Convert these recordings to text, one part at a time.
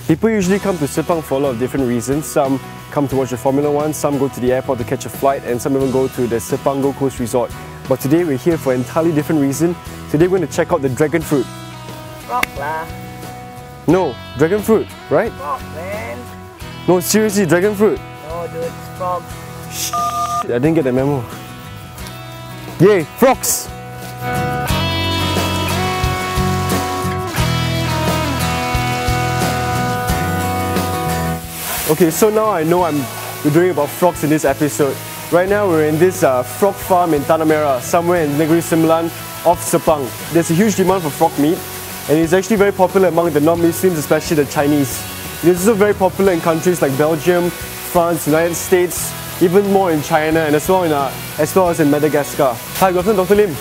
People usually come to Sepang for a lot of different reasons. Some come to watch the Formula 1, some go to the airport to catch a flight, and some even go to the Sepang Gold Coast Resort. But today we're here for an entirely different reason. Today we're going to check out the dragon fruit. Frog lah. No, dragon fruit, right? Frog, man. No, seriously, dragon fruit. No, dude, it's frogs. Shh, I didn't get the memo. Yay, frogs! Okay, so now I know we're doing about frogs in this episode. Right now we're in this frog farm in Tanah Merah, somewhere in Negeri Sembilan off Sepang. There's a huge demand for frog meat, and it's actually very popular among the non-Muslims, especially the Chinese. It is also very popular in countries like Belgium, France, United States, even more in China, and as well as in Madagascar. Hi, good afternoon, Dr. Lim.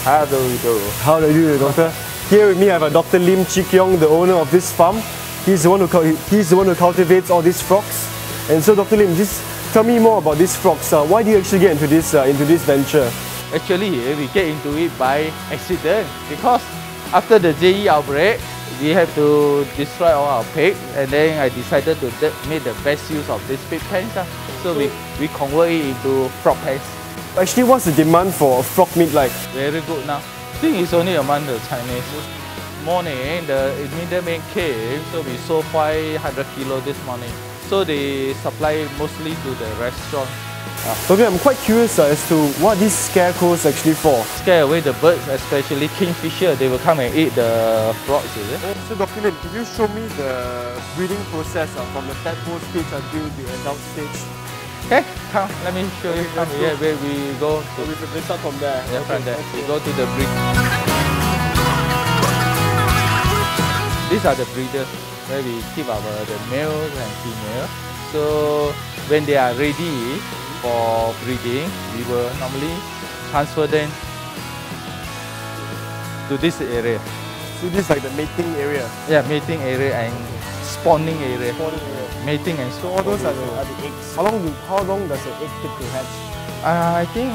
How do you do? How do you do, Doctor? Here with me I have Dr. Lim Chi Kiong, the owner of this farm. He's the one who cultivates all these frogs. And so, Dr. Lim, just tell me more about these frogs. Why do you actually get into this venture? Actually, we get into it by accident because after the JE outbreak, we have to destroy all our pigs, and then I decided to make the best use of these pig pens. So we convert it into frog pens. Actually, what's the demand for frog meat like? Very good now. I think it's only among the Chinese. Morning, the middleman came, so we sold 500 kilos this morning. So they supply mostly to the restaurant. Okay, I'm quite curious as to what these scarecrows actually for. Scare away the birds, especially kingfisher. They will come and eat the frogs, is it? So Dr. Lim, can you show me the breeding process from the tadpole stage until the adult stage? Okay, come, let me show you. Come here, where we go. So we start from there. Yeah, from there. We go to the breed. These are the breeders where we keep the males and females. So when they are ready for breeding, we will normally transfer them to this area. So this is like the mating area? Yeah, mating area and spawning area. Mating and so all those are the eggs. How long does an egg take to hatch? I think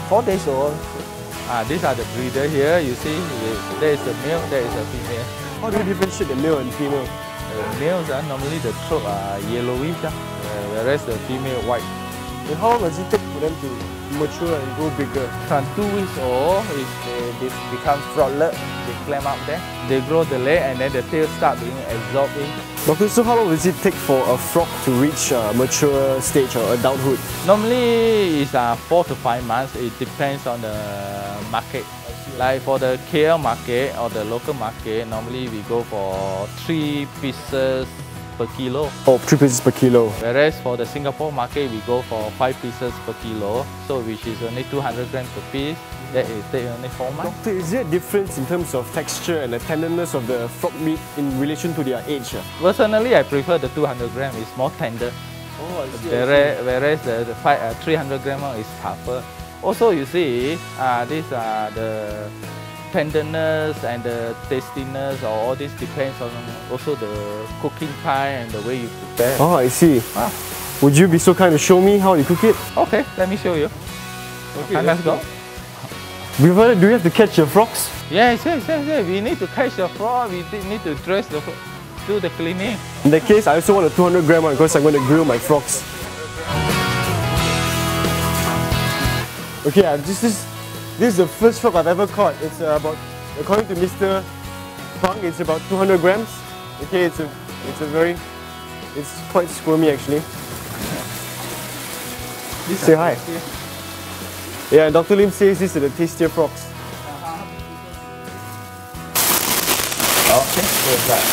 4 days old. These are the breeder here. You see, there is a male, there is a female. How do you differentiate the male and female? The males normally the throat are yellowish, whereas the female white. And how long does it take for them to mature and grow bigger? From 2 weeks old, they become froglet. They climb up there. They grow the leg and then the tail start being absorbed in. Doctor, so how long does it take for a frog to reach mature stage or adulthood? Normally it's 4 to 5 months. It depends on the market. Like for the KL market or the local market, normally we go for 3 pieces per kilo. Oh, 3 pieces per kilo. Whereas for the Singapore market, we go for 5 pieces per kilo, so which is only 200 grams per piece. That is take only 4 months. Doctor, is there a difference in terms of texture and the tenderness of the frog meat in relation to their age? Personally, I prefer the 200 grams. It's more tender. Oh, I see. Whereas the 300 grams is tougher. Also, you see, these are the tenderness and the tastiness, or all this depends on also the cooking time and the way you prepare. Oh, I see. Would you be so kind to show me how you cook it? Okay, let me show you. Okay, let's go. Do we have to catch the frogs? Yes. We need to catch the frog. We need to dress the frog, do the cleaning. In that case, I also want a 200 gram one because I'm going to grill my frogs. Okay, this is the first frog I've ever caught. It's about, according to Mr. Pang, it's about 200 grams. Okay, it's quite squirmy actually. Say hi. Yeah, Dr. Lim says these are the tastier frogs. Okay, where's that?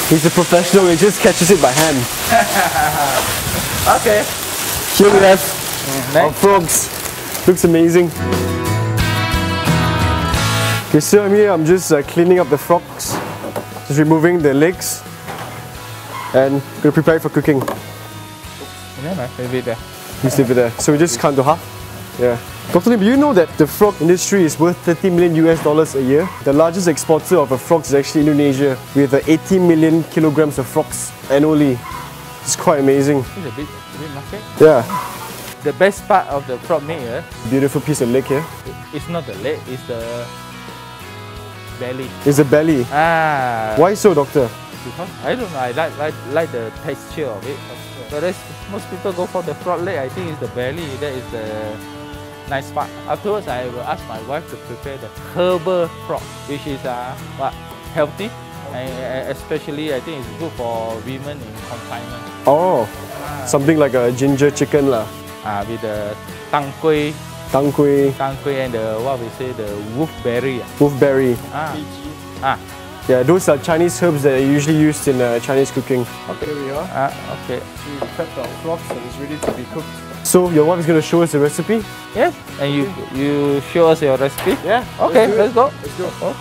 He's a professional, he just catches it by hand. Okay. Here we have our frogs. Looks amazing. Okay, so I'm just cleaning up the frogs. Just removing the legs. And going to prepare it for cooking. Maybe there. Just leave it there. So we just cut into half. Yeah. Dr. Lim, do you know that the frog industry is worth $30 million a year? The largest exporter of frogs is actually Indonesia, with 80 million kilograms of frogs annually. It's quite amazing. It's a big market. Yeah. The best part of the frog meat, Beautiful piece of leg here. it's not the leg, it's the belly. It's the belly. Why so, doctor? because I don't know, I like the texture of it. Whereas most people go for the frog leg, I think it's the belly, that is the nice part. Afterwards, I will ask my wife to prepare the herbal frog, which is healthy, and especially I think it's good for women in confinement. Oh, something like a ginger chicken lah. With the tang kueh and the what we say, the wolfberry. Wolfberry. Yeah, those are Chinese herbs that are usually used in Chinese cooking. Okay, here we are. Okay. We prepped our frogs and it's ready to be cooked. So your wife is going to show us the recipe? Yes, and you show us your recipe? Yeah. Okay, let's go. Let's go. Oh.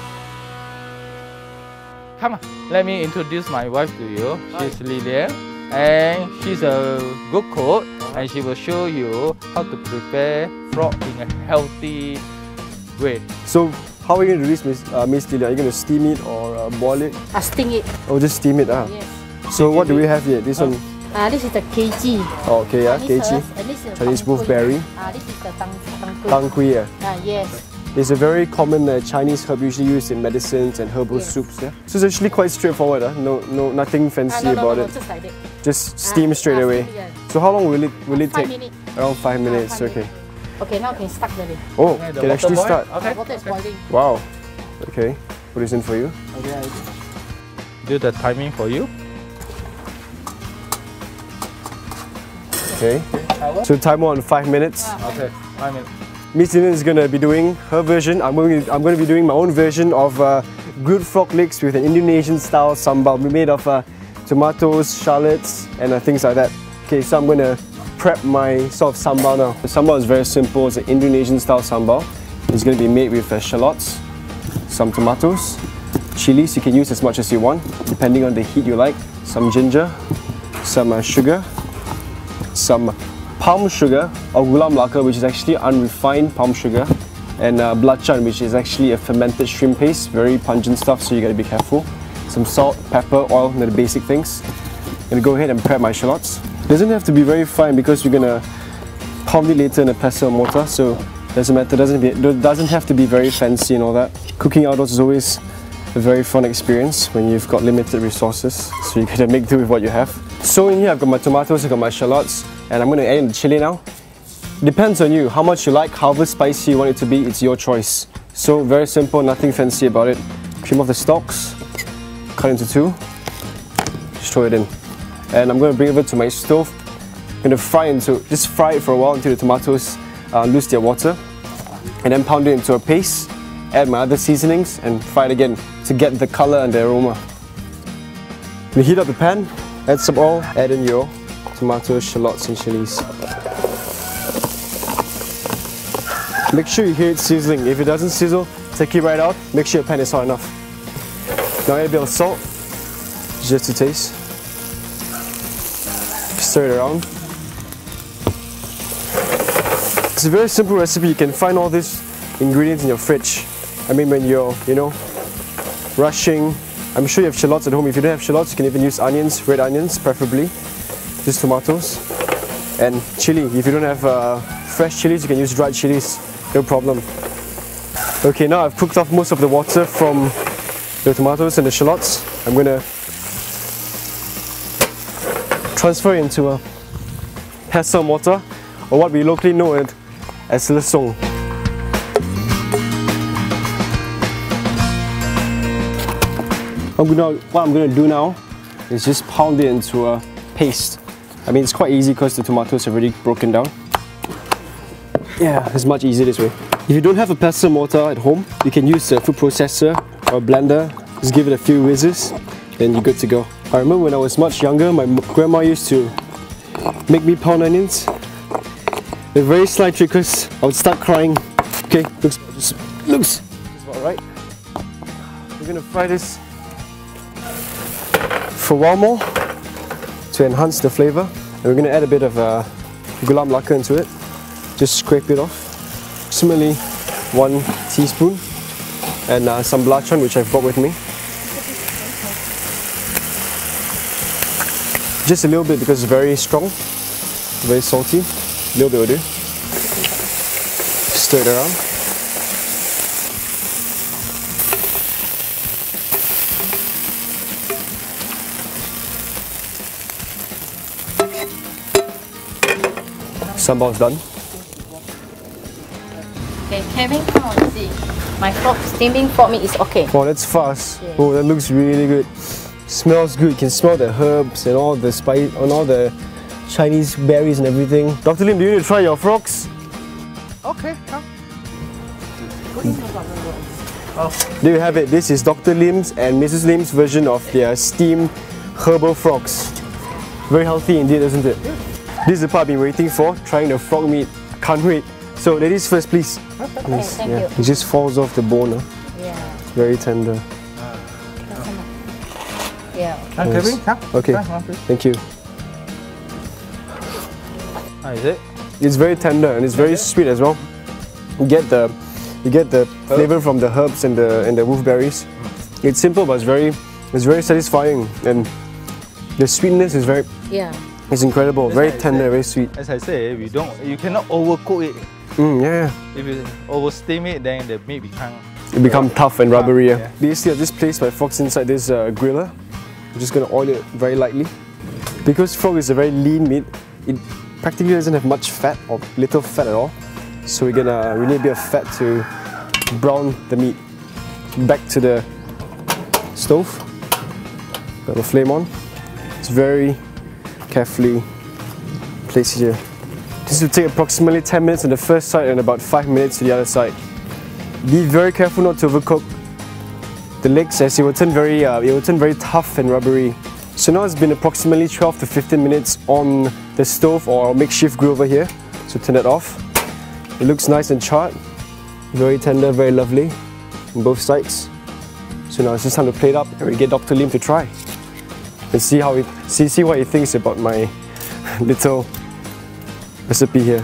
Come on, let me introduce my wife to you. She's Lilian, and she's a good cook, and she will show you how to prepare frog in a healthy way. So how are you going to do this, Miss Lilian? Are you going to steam it or boil it? Steam it. Oh, just steam it. Yes. So what do we have here? This one? This is the KG. Oh, okay, yeah, KG. This is Chinese wolfberry. This is the tang Tang kui. yes. It's a very common Chinese herb usually used in medicines and herbal soups. Yeah. So it's actually quite straightforward. Nothing fancy about it. Just like that. Just steam straight away. Yeah. So how long will it 5 take? minutes. Around 5 minutes. 5 Okay. minutes. Okay, now can start the Oh, Okay, the can actually water boil? start. Okay. The water is boiling. Wow. Okay. Put this in for you. Okay. Do the timing for you. Okay. So timer on 5 minutes. Okay, 5 minutes. Miss Lilian is going to be doing her version. I'm going to be doing my own version of grilled frog legs with an Indonesian style sambal made of tomatoes, shallots and things like that. Okay, so I'm going to prep my sort of sambal now. The sambal is very simple. It's an Indonesian style sambal. It's going to be made with shallots, some tomatoes, chilies. You can use as much as you want depending on the heat you like. Some ginger, some sugar, some palm sugar or gula melaka, which is actually unrefined palm sugar, and belacan, which is actually a fermented shrimp paste, very pungent stuff, so you gotta be careful. Some salt, pepper, oil, the basic things. I'm gonna go ahead and prep my shallots. Doesn't have to be very fine because we're gonna pound it later in a pestle or mortar, so doesn't matter. Doesn't have to be very fancy and all that. Cooking outdoors is always a very fun experience when you've got limited resources, so you gotta make do with what you have. So in here I've got my tomatoes, I've got my shallots, and I'm going to add in the chili now. Depends on you, how much you like, however spicy you want it to be, it's your choice. So very simple, nothing fancy about it. Trim off the stalks, cut into 2, just throw it in. And I'm going to bring it over to my stove. I'm going to just fry it for a while until the tomatoes lose their water. And then pound it into a paste, add my other seasonings and fry it again to get the color and the aroma. We heat up the pan, add some oil, add in your tomatoes, shallots and chilies. Make sure you hear it sizzling. If it doesn't sizzle, take it right out. Make sure your pan is hot enough. Now add a bit of salt, just to taste. Stir it around. It's a very simple recipe. You can find all these ingredients in your fridge. I mean, when you're, rushing. I'm sure you have shallots at home. If you don't have shallots, you can even use onions, red onions preferably. Just tomatoes and chili. If you don't have fresh chilies, you can use dried chilies, no problem. Okay, now I've cooked off most of the water from the tomatoes and the shallots. I'm going to transfer it into a pestle mortar, or what we locally know it as lesong. What I'm going to do now is just pound it into a paste. I mean, it's quite easy because the tomatoes are already broken down. Yeah, it's much easier this way. If you don't have a pestle mortar at home, you can use a food processor or a blender. Just give it a few whizzes, then you're good to go. I remember when I was much younger, my grandma used to make me pound onions. A very slight trick because I would start crying. Okay, looks about right. We're gonna fry this for a while more to enhance the flavor, and we're going to add a bit of gula melaka into it. Just scrape it off. Similarly, 1 teaspoon, and some belacan, which I've brought with me. Just a little bit because it's very strong, very salty. A little bit will do. Stir it around. sambal's done. Okay, Kel-Vin, come on, see. My frog, steaming frog meat is okay. Oh, that's fast. Yes. Oh, that looks really good. Smells good. You can smell the herbs and all the spice and all the Chinese berries and everything. Dr. Lim, do you need to try your frogs? Okay, come. There you have it. This is Dr. Lim's and Mrs. Lim's version of their steamed herbal frogs. Very healthy indeed, isn't it? This is the part I've been waiting for, trying the frog meat. Can't wait. So ladies first, please. Okay, Yes, thank yeah. you. It just falls off the bone. Yeah. Very tender. Yeah. Kel-Vin, come. Okay. Come on, please. Thank you. Is it? It's very tender and it's very sweet as well. You get the flavor from the herbs and the wolfberries. It's simple but it's very satisfying, and the sweetness is it's incredible. That's Very why I tender, said- very sweet. As I say, you cannot overcook it. Yeah. If you over steam it, then the meat It becomes tough and rubbery. Yeah. Basically, I just placed my frogs inside this griller. I'm just gonna oil it very lightly. Because frog is a very lean meat, it practically doesn't have much fat or little fat at all. So we need a bit of fat to brown the meat. Back to the stove. Got the flame on. It's very carefully placed here. This will take approximately 10 minutes on the first side and about 5 minutes to the other side. Be very careful not to overcook the legs, as it will turn very tough and rubbery. So now it's been approximately 12 to 15 minutes on the stove or makeshift grill over here. So turn it off. It looks nice and charred, very tender, very lovely on both sides. So now it's just time to plate up and we get Dr. Lim to try and see what he thinks about my little recipe here.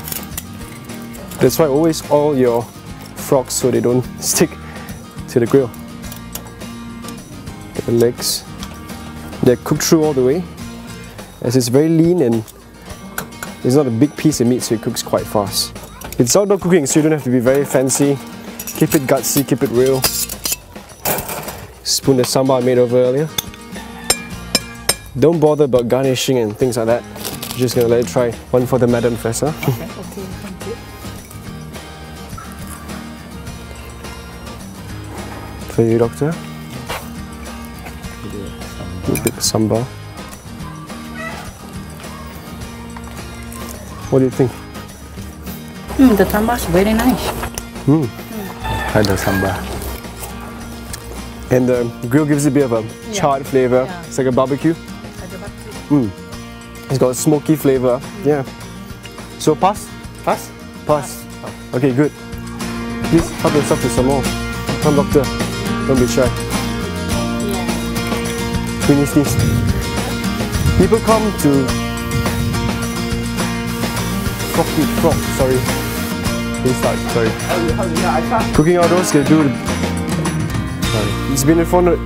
That's why always oil your frogs so they don't stick to the grill. Get the legs. They're cooked through all the way, as it's very lean and it's not a big piece of meat, so it cooks quite fast. It's outdoor cooking, so you don't have to be very fancy. Keep it gutsy, keep it real. Spoon the sambal I made over earlier. Don't bother about garnishing and things like that. Just gonna let it try. One for the madam first, huh? Okay, thank you. For you, doctor. A bit of sambal. What do you think? The sambal is very nice. Try the sambal. And the grill gives it a bit of a charred flavor. Yeah. It's like a barbecue. It's got a smoky flavor. Yeah. So pass? Pass? Pass. Okay, good. Please help yourself to some more. Come, doctor. Don't be shy. Yeah. Queenie sneeze. People come to frog, sorry. Sorry. How do you know? I can't. Cooking outdoors, they do. Sorry. It's been informed